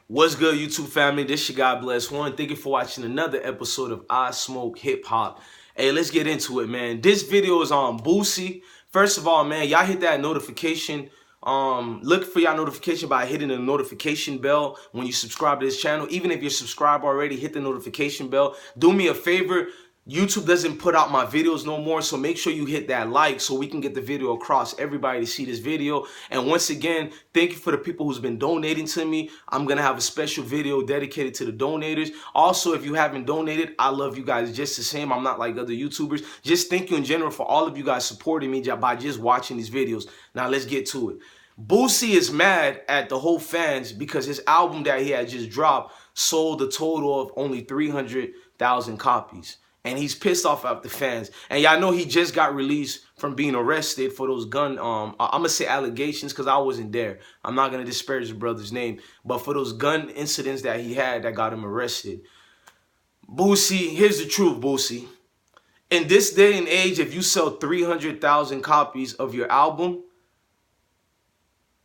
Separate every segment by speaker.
Speaker 1: What's good, YouTube family? This your God Bless One. Thank you for watching another episode of I Smoke Hip Hop. Hey, let's get into it, man. This video is on Boosie. First of all, man, y'all hit that notification. Look for y'all notification by hitting the notification bell when you subscribe to this channel. Even if you're subscribed already, hit the notification bell. Do me a favor. YouTube doesn't put out my videos no more, so make sure you hit that like so we can get the video across everybody to see this video. And once again, thank you for the people who's been donating to me. I'm gonna have a special video dedicated to the donators. Also, if you haven't donated, I love you guys just the same. I'm not like other YouTubers. Just thank you in general for all of you guys supporting me by just watching these videos. Now let's get to it. Boosie is mad at the whole fans because his album that he had just dropped sold a total of only 300,000 copies. And he's pissed off at the fans. And y'all know he just got released from being arrested for those gun, I'm going to say allegations because I wasn't there. I'm not going to disparage the brother's name. But for those gun incidents that he had that got him arrested. Boosie, here's the truth, Boosie. In this day and age, if you sell 300,000 copies of your album,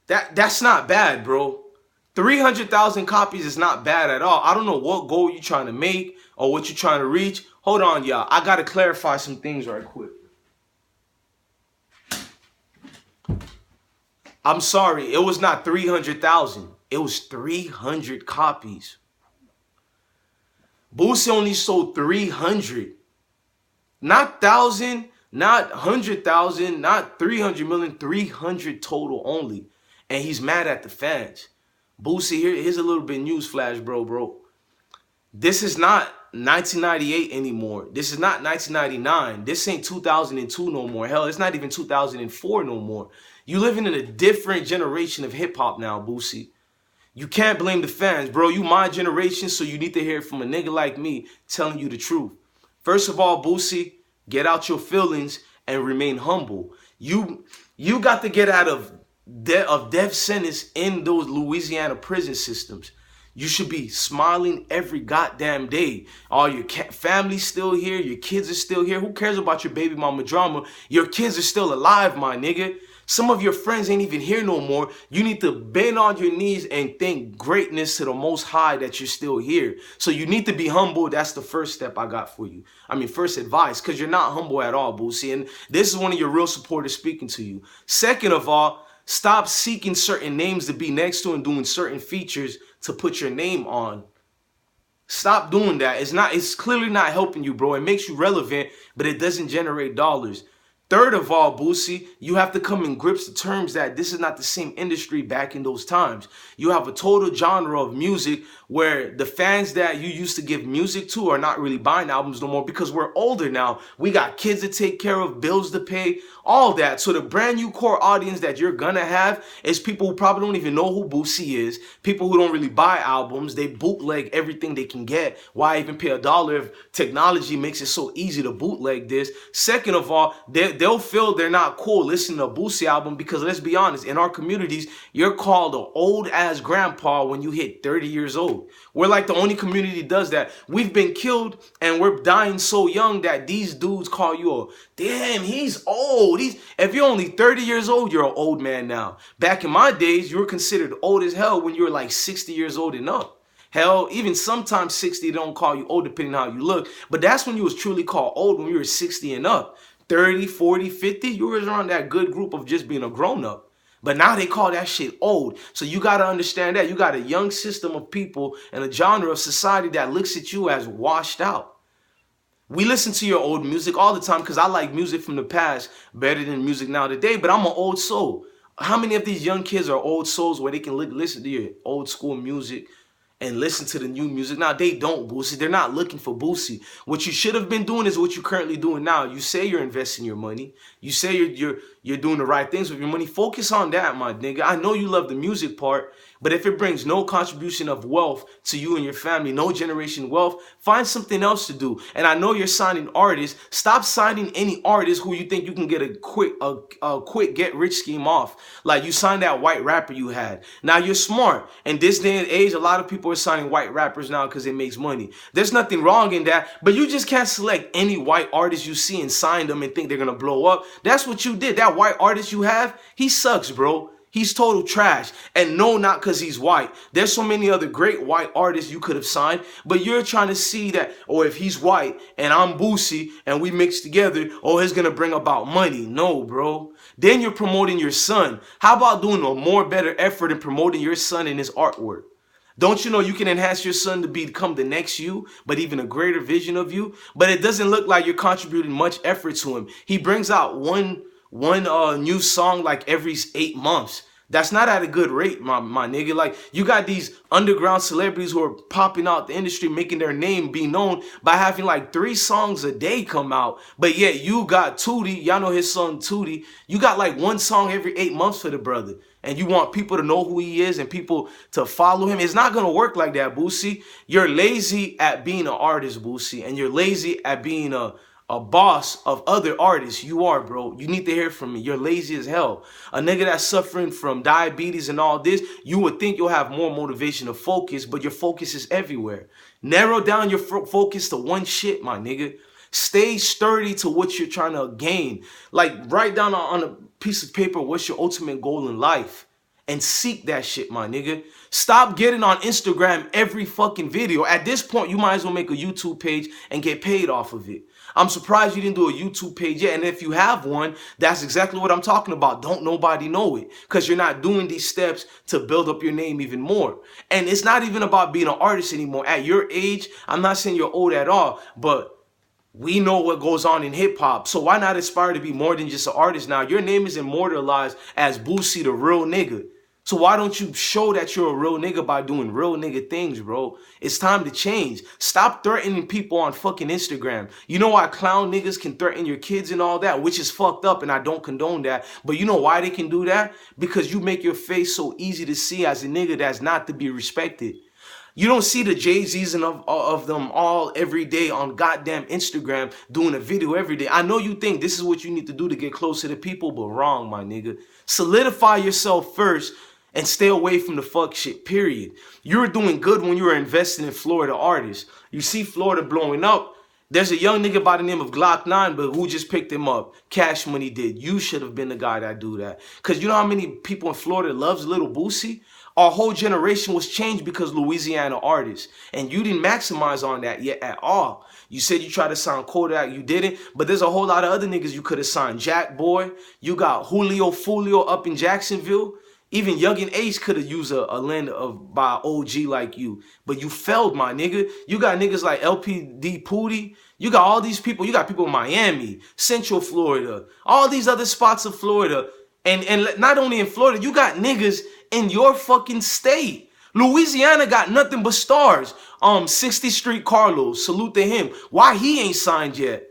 Speaker 1: that's not bad, bro. 300,000 copies is not bad at all. I don't know what goal you're trying to make or what you're trying to reach. Hold on, y'all. I got to clarify some things right quick. I'm sorry. It was not 300,000. It was 300 copies. Boosie only sold 300. Not 1,000, not 100,000, not 300 million, 300 total only. And he's mad at the fans. Boosie, here's a little bit news flash, bro. This is not 1998 anymore. This is not 1999. This ain't 2002 no more. Hell, it's not even 2004 no more. You living in a different generation of hip-hop now, Boosie. You can't blame the fans, bro. You my generation, so you need to hear it from a nigga like me telling you the truth. First of all, Boosie, get out your feelings and remain humble. You got to get out of death sentence in those Louisiana prison systems. You should be smiling every goddamn day. All your family's still here. Your kids are still here. Who cares about your baby mama drama? Your kids are still alive, my nigga. Some of your friends ain't even here no more. You need to bend on your knees and thank greatness to the Most High that you're still here. So you need to be humble. That's the first step I got for you. I mean, first advice, because you're not humble at all, Boosie. And this is one of your real supporters speaking to you. Second of all, stop seeking certain names to be next to and doing certain features to put your name on. Stop doing that. It's clearly not helping you, bro. It makes you relevant, but it doesn't generate dollars. Third of all, Boosie, you have to come in grips to terms that this is not the same industry back in those times. You have a total genre of music where the fans that you used to give music to are not really buying albums no more because we're older now. We got kids to take care of, bills to pay, all that. So the brand new core audience that you're gonna have is people who probably don't even know who Boosie is, people who don't really buy albums. They bootleg everything they can get. Why even pay $1 if technology makes it so easy to bootleg this? Second of all, they'll feel they're not cool listening to a Boosie album because let's be honest, in our communities, you're called an old-ass grandpa when you hit 30 years old. We're like the only community does that. We've been killed and we're dying so young that these dudes call you a, damn, he's old. If you're only 30 years old, you're an old man now. Back in my days, you were considered old as hell when you were like 60 years old and up. Hell, even sometimes 60 don't call you old depending on how you look. But that's when you was truly called old, when you were 60 and up. 30, 40, 50, you were around that good group of just being a grown-up. But now they call that shit old. So you got to understand that. You got a young system of people and a genre of society that looks at you as washed out. We listen to your old music all the time because I like music from the past better than music now today, but I'm an old soul. How many of these young kids are old souls where they can listen to your old school music and listen to the new music? Now, they don't, Boosie. They're not looking for Boosie. What you should have been doing is what you're currently doing now. You say you're investing your money. You say you're doing the right things with your money. Focus on that, my nigga. I know you love the music part, but if it brings no contribution of wealth to you and your family, no generation wealth, find something else to do. And I know you're signing artists. Stop signing any artist who you think you can get a quick get rich scheme off. Like you signed that white rapper you had. Now you're smart. In this day and age, a lot of people are signing white rappers now because it makes money. There's nothing wrong in that, but you just can't select any white artist you see and sign them and think they're gonna blow up. That's what you did. That white artist you have, he sucks, bro. He's total trash. And no, not because he's white. There's so many other great white artists you could have signed, but you're trying to see that, or if he's white and I'm Boosie and we mix together, oh, he's going to bring about money. No, bro. Then you're promoting your son. How about doing a more better effort in promoting your son and his artwork? Don't you know you can enhance your son to become the next you, but even a greater vision of you? But it doesn't look like you're contributing much effort to him. He brings out one new song like every 8 months. That's not at a good rate, my nigga. Like, you got these underground celebrities who are popping out the industry, making their name be known by having like 3 songs a day come out. But yet you got Tootie, y'all know his son Tootie. You got like 1 song every 8 months for the brother. And you want people to know who he is and people to follow him. It's not going to work like that, Boosie. You're lazy at being an artist, Boosie. And you're lazy at being a boss of other artists. You are, bro. You need to hear from me. You're lazy as hell. A nigga that's suffering from diabetes and all this, you would think you'll have more motivation to focus, but your focus is everywhere. Narrow down your focus to one shit, my nigga. Stay sturdy to what you're trying to gain. Like, write down on a piece of paper what's your ultimate goal in life. And seek that shit, my nigga. Stop getting on Instagram every fucking video. At this point, you might as well make a YouTube page and get paid off of it. I'm surprised you didn't do a YouTube page yet. And if you have one, that's exactly what I'm talking about. Don't nobody know it. Because you're not doing these steps to build up your name even more. And it's not even about being an artist anymore. At your age, I'm not saying you're old at all, but we know what goes on in hip hop. So why not aspire to be more than just an artist now? Your name is immortalized as Boosie, the real nigga. So why don't you show that you're a real nigga by doing real nigga things, bro? It's time to change. Stop threatening people on fucking Instagram. You know why clown niggas can threaten your kids and all that, which is fucked up, and I don't condone that. But you know why they can do that? Because you make your face so easy to see as a nigga that's not to be respected. You don't see the Jay-Z's and of them all every day on goddamn Instagram doing a video every day. I know you think this is what you need to do to get closer to people, but wrong, my nigga. Solidify yourself first and stay away from the fuck shit, period. You were doing good when you were investing in Florida artists. You see Florida blowing up. There's a young nigga by the name of Glock 9, but who just picked him up? Cash Money did. You should have been the guy that do that. Because you know how many people in Florida loves Little Boosie? Our whole generation was changed because Louisiana artists. And you didn't maximize on that yet at all. You said you tried to sign Kodak, you didn't. But there's a whole lot of other niggas you could have signed. Jack Boy, you got Julio Fulio up in Jacksonville. Even Young and Ace could have used a lend of by OG like you. But you failed, my nigga. You got niggas like LPD Pootie. You got all these people. You got people in Miami, Central Florida, all these other spots of Florida. And not only in Florida, you got niggas in your fucking state. Louisiana got nothing but stars. 60th Street Carlos, salute to him. Why he ain't signed yet?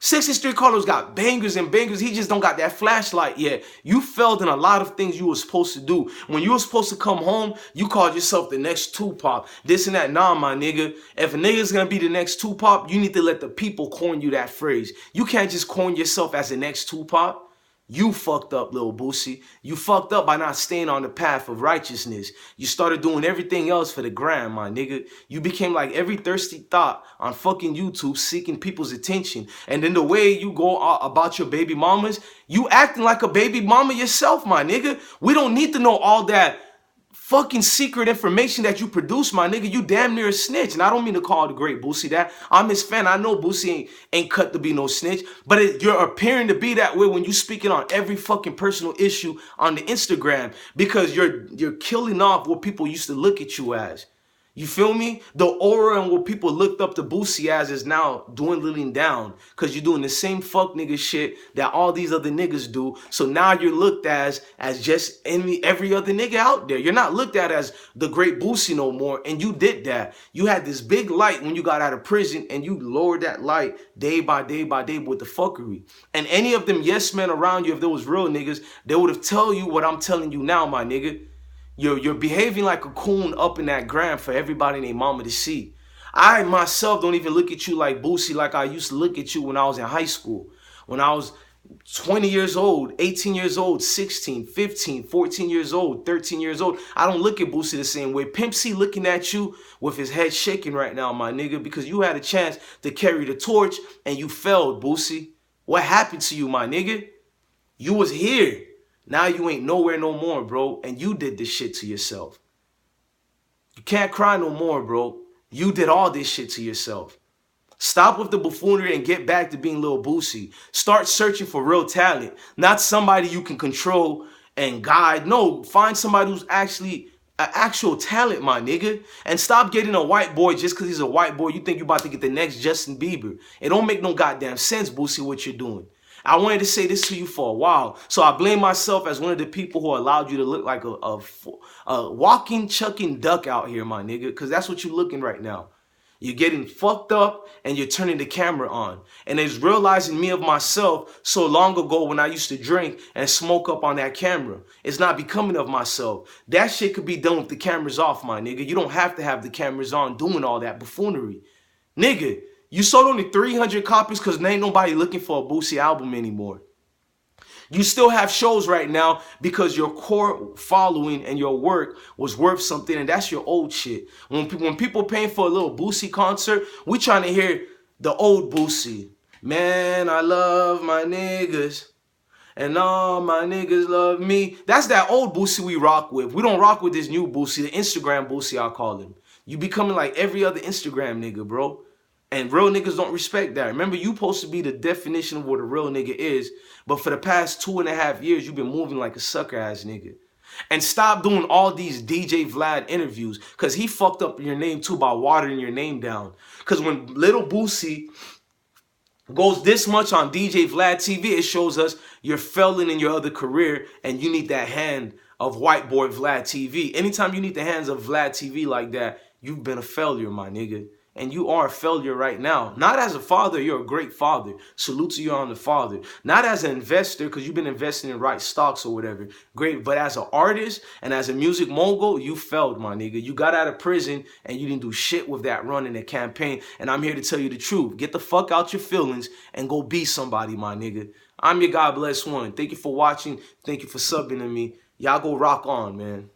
Speaker 1: 60th Street Carlos got bangers and bangers. He just don't got that flashlight yet. You failed in a lot of things you were supposed to do. When you were supposed to come home, you called yourself the next Tupac. This and that. Nah, my nigga. If a nigga's gonna be the next Tupac, you need to let the people coin you that phrase. You can't just coin yourself as the next Tupac. You fucked up, Lil Boosie. You fucked up by not staying on the path of righteousness. You started doing everything else for the gram, my nigga. You became like every thirsty thought on fucking YouTube seeking people's attention. And then the way you go about your baby mamas, you acting like a baby mama yourself, my nigga. We don't need to know all that fucking secret information that you produce, my nigga. You damn near a snitch. And I don't mean to call the great Boosie that. I'm his fan. I know Boosie ain't cut to be no snitch. But you're appearing to be that way when you speaking on every fucking personal issue on the Instagram. Because you're killing off what people used to look at you as. You feel me? The aura and what people looked up to Boosie as is now dwindling down. Because you're doing the same fuck nigga shit that all these other niggas do. So now you're looked as just every other nigga out there. You're not looked at as the great Boosie no more. And you did that. You had this big light when you got out of prison. And you lowered that light day by day by day with the fuckery. And any of them yes men around you, if there was real niggas, they would have told you what I'm telling you now, my nigga. You're behaving like a coon up in that gram for everybody and their mama to see. I myself don't even look at you like Boosie like I used to look at you when I was in high school. When I was 20 years old, 18 years old, 16, 15, 14 years old, 13 years old. I don't look at Boosie the same way. Pimp C looking at you with his head shaking right now, my nigga, because you had a chance to carry the torch and you failed, Boosie. What happened to you, my nigga? You was here. Now you ain't nowhere no more, bro. And you did this shit to yourself. You can't cry no more, bro. You did all this shit to yourself. Stop with the buffoonery and get back to being Lil Boosie. Start searching for real talent, not somebody you can control and guide. No, find somebody who's actually an actual talent, my nigga. And stop getting a white boy just because he's a white boy. You think you're about to get the next Justin Bieber. It don't make no goddamn sense, Boosie, what you're doing. I wanted to say this to you for a while. So I blame myself as one of the people who allowed you to look like a walking, chucking duck out here, my nigga. Because that's what you're looking right now. You're getting fucked up and you're turning the camera on. And it's realizing me of myself so long ago when I used to drink and smoke up on that camera. It's not becoming of myself. That shit could be done with the cameras off, my nigga. You don't have to have the cameras on doing all that buffoonery. Nigga, you sold only 300 copies because ain't nobody looking for a Boosie album anymore. You still have shows right now because your core following and your work was worth something, and that's your old shit. When people paying for a little Boosie concert, we trying to hear the old Boosie. Man, I love my niggas, and all my niggas love me. That's that old Boosie we rock with. We don't rock with this new Boosie, the Instagram Boosie, I call him. You becoming like every other Instagram nigga, bro. And real niggas don't respect that. Remember, you supposed to be the definition of what a real nigga is. But for the past 2.5 years, you've been moving like a sucker ass nigga. And stop doing all these DJ Vlad interviews. Because he fucked up your name too by watering your name down. Because when little Boosie goes this much on DJ Vlad TV, it shows us you're failing in your other career. And you need that hand of white boy Vlad TV. Anytime you need the hands of Vlad TV like that, you've been a failure, my nigga. And you are a failure right now. Not as a father, you're a great father. Salute to you on the father. Not as an investor, because you've been investing in right stocks or whatever. Great. But as an artist and as a music mogul, you failed, my nigga. You got out of prison and you didn't do shit with that run in the campaign. And I'm here to tell you the truth. Get the fuck out your feelings and go be somebody, my nigga. I'm your God bless one. Thank you for watching. Thank you for subbing to me. Y'all go rock on, man.